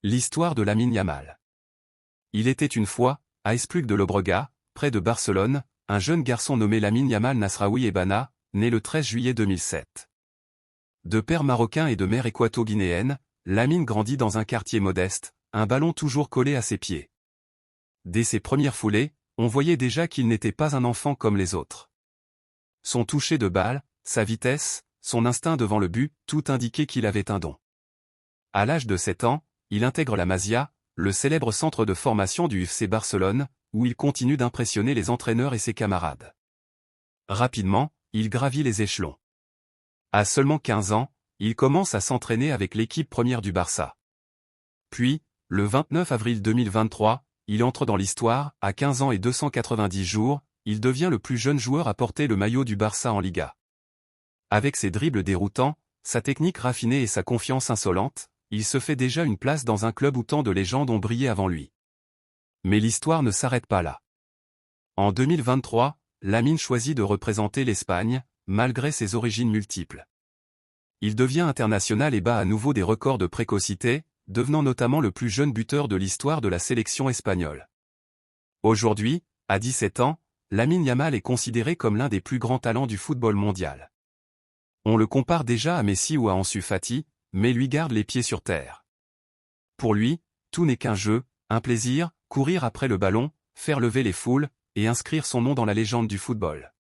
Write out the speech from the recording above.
L'histoire de Lamine Yamal. Il était une fois, à Esplugue de Llobregat, près de Barcelone, un jeune garçon nommé Lamine Yamal Nasraoui Ebana, né le 13 juillet 2007. De père marocain et de mère équato-guinéenne, Lamine grandit dans un quartier modeste, un ballon toujours collé à ses pieds. Dès ses premières foulées, on voyait déjà qu'il n'était pas un enfant comme les autres. Son toucher de balle, sa vitesse, son instinct devant le but, tout indiquait qu'il avait un don. À l'âge de 7 ans, il intègre la Masia, le célèbre centre de formation du FC Barcelone, où il continue d'impressionner les entraîneurs et ses camarades. Rapidement, il gravit les échelons. À seulement 15 ans, il commence à s'entraîner avec l'équipe première du Barça. Puis, le 29 avril 2023, il entre dans l'histoire, à 15 ans et 290 jours, il devient le plus jeune joueur à porter le maillot du Barça en Liga. Avec ses dribbles déroutants, sa technique raffinée et sa confiance insolente, il se fait déjà une place dans un club où tant de légendes ont brillé avant lui. Mais l'histoire ne s'arrête pas là. En 2023, Lamine choisit de représenter l'Espagne, malgré ses origines multiples. Il devient international et bat à nouveau des records de précocité, devenant notamment le plus jeune buteur de l'histoire de la sélection espagnole. Aujourd'hui, à 17 ans, Lamine Yamal est considéré comme l'un des plus grands talents du football mondial. On le compare déjà à Messi ou à Ansu Fati, mais lui garde les pieds sur terre. Pour lui, tout n'est qu'un jeu, un plaisir, courir après le ballon, faire lever les foules, et inscrire son nom dans la légende du football.